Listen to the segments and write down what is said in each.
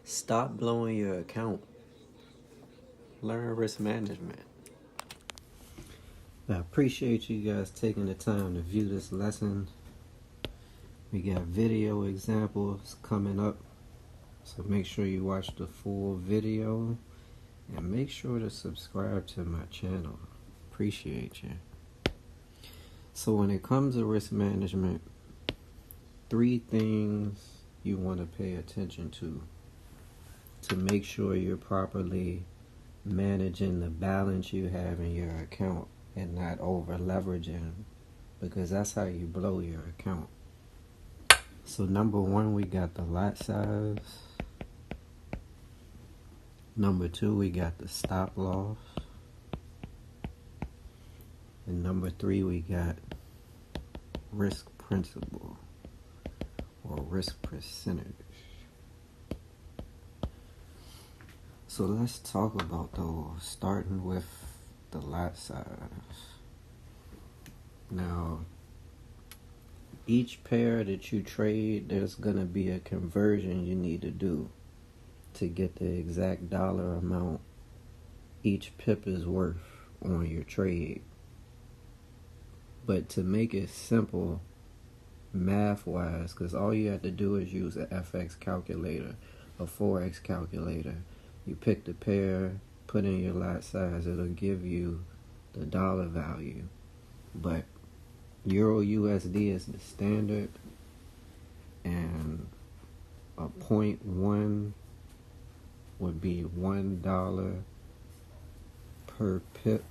Stop blowing your account. Learn risk management. I appreciate you guys taking the time to view this lesson. We got video examples coming up, so make sure you watch the full video and make sure to subscribe to my channel. Appreciate you. So when it comes to risk management, 3 things you want to pay attention to make sure you're properly managing the balance you have in your account and not over leveraging, because that's how you blow your account. So number 1, we got the lot size. Number 2, we got the stop loss. And number 3, we got risk principal or risk percentage. So let's talk about those, starting with the lot size. Now, each pair that you trade, there's going to be a conversion you need to do to get the exact dollar amount each pip is worth on your trade. But to make it simple, math-wise, because all you have to do is use an FX calculator, a Forex calculator. You pick the pair, put in your lot size, it'll give you the dollar value. But Euro USD is the standard, and a 0.1 would be $1 per pip,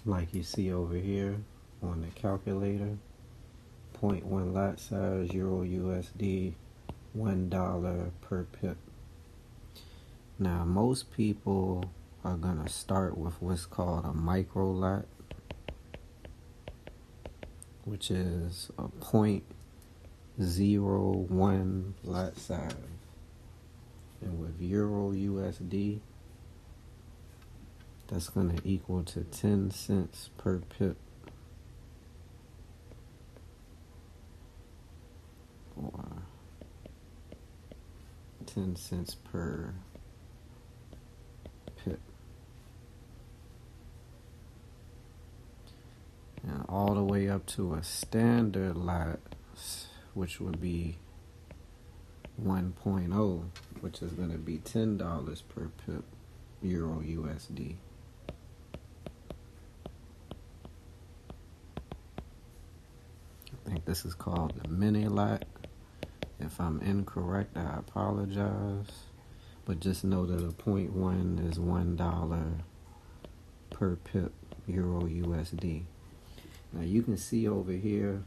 like you see over here on the calculator. 0.1 lot size, Euro USD, $1 per pip. Now most people are gonna start with what's called a micro lot, which is a 0.01 lot size. And with Euro USD, that's gonna equal to 10 cents per pip, or 10 cents per pip. And all the way up to a standard lot, which would be 1.0, which is going to be $10 per pip, Euro USD. I think this is called the mini lot. If I'm incorrect, I apologize. But just know that a 0.1 is $1 per pip, Euro USD. Now you can see over here,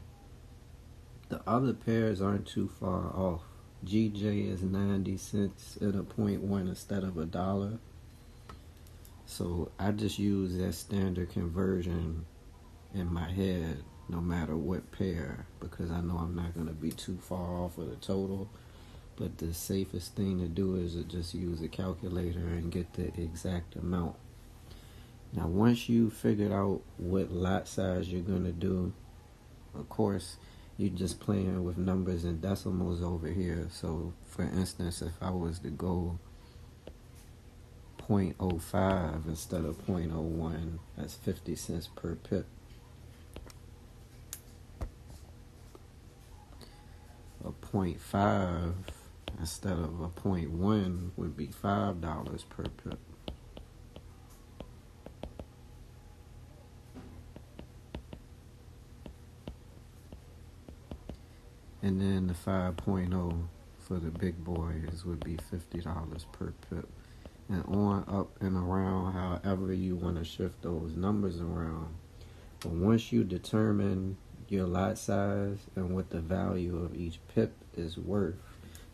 the other pairs aren't too far off. GJ is 90 cents at a 0.1 instead of $1. So I just use that standard conversion in my head, no matter what pair, because I know I'm not going to be too far off of the total. But the safest thing to do is to just use a calculator and get the exact amount. Now once you figured out what lot size you're going to do, of course you're just playing with numbers and decimals over here. So for instance, if I was to go 0.05 instead of 0.01, that's 50 cents per pip. A 0.5 instead of a 0.1 would be $5 per pip. And then the 5.0 for the big boys would be $50 per pip. And on, up, and around, however you want to shift those numbers around. But once you determine your lot size and what the value of each pip is worth,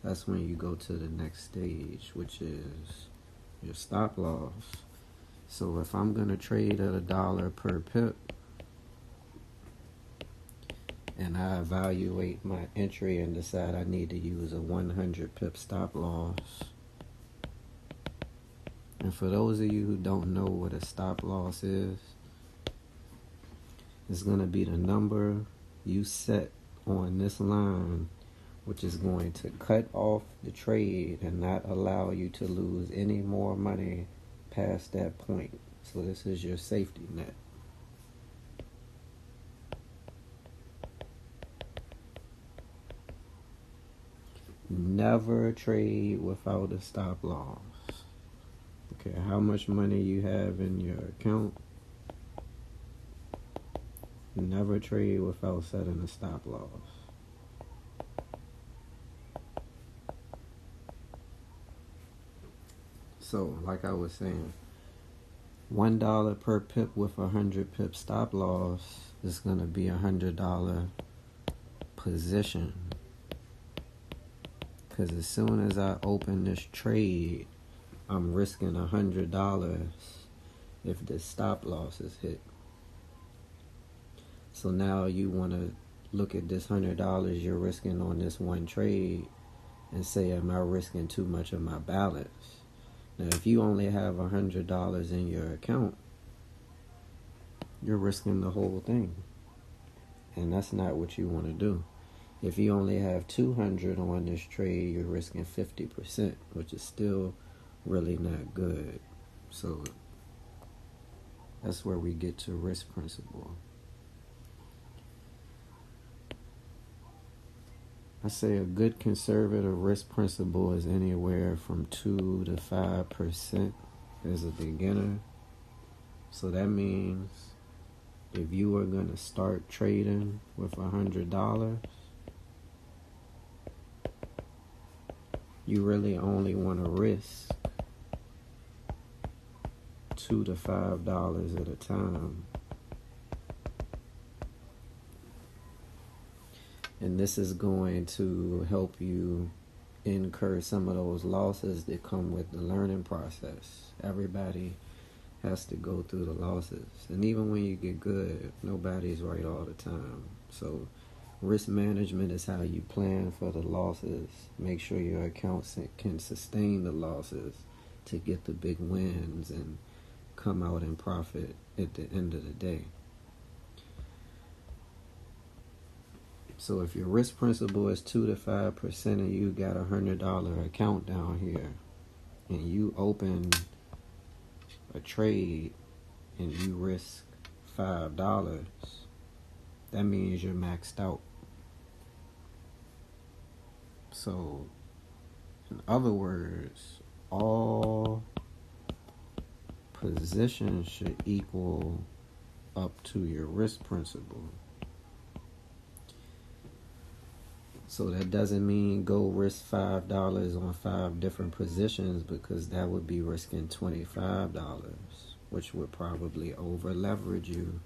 that's when you go to the next stage, which is your stop loss. So if I'm going to trade at $1 per pip, and I evaluate my entry and decide I need to use a 100 pip stop loss. And for those of you who don't know what a stop loss is, it's going to be the number you set on this line which is going to cut off the trade and not allow you to lose any more money past that point. So this is your safety net. Never trade without a stop loss. Okay, how much money you have in your account, never trade without setting a stop loss. So, like I was saying, $1 per pip with 100 pip stop loss is going to be $100 position. Because as soon as I open this trade, I'm risking $100 if the stop loss is hit. So now you want to look at this $100 you're risking on this one trade and say, am I risking too much of my balance? Now, if you only have $100 in your account, you're risking the whole thing. And that's not what you want to do. If you only have $200 on this trade, you're risking 50%, which is still really not good. So that's where we get to risk principle. I say a good conservative risk principle is anywhere from 2 to 5% as a beginner. So that means if you are going to start trading with $100, you really only want to risk $2 to $5 at a time. And this is going to help you incur some of those losses that come with the learning process. Everybody has to go through the losses. And even when you get good, nobody's right all the time. So risk management is how you plan for the losses. Make sure your account can sustain the losses to get the big wins and come out in profit at the end of the day. So if your risk principle is 2 to 5% and you got $100 account down here and you open a trade and you risk $5, that means you're maxed out. So in other words, all positions should equal up to your risk principle. So that doesn't mean go risk $5 on 5 different positions, because that would be risking $25, which would probably over leverage you,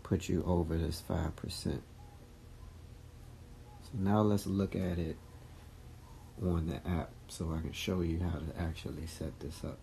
put you over this 5%. So now let's look at it on the app so I can show you how to actually set this up.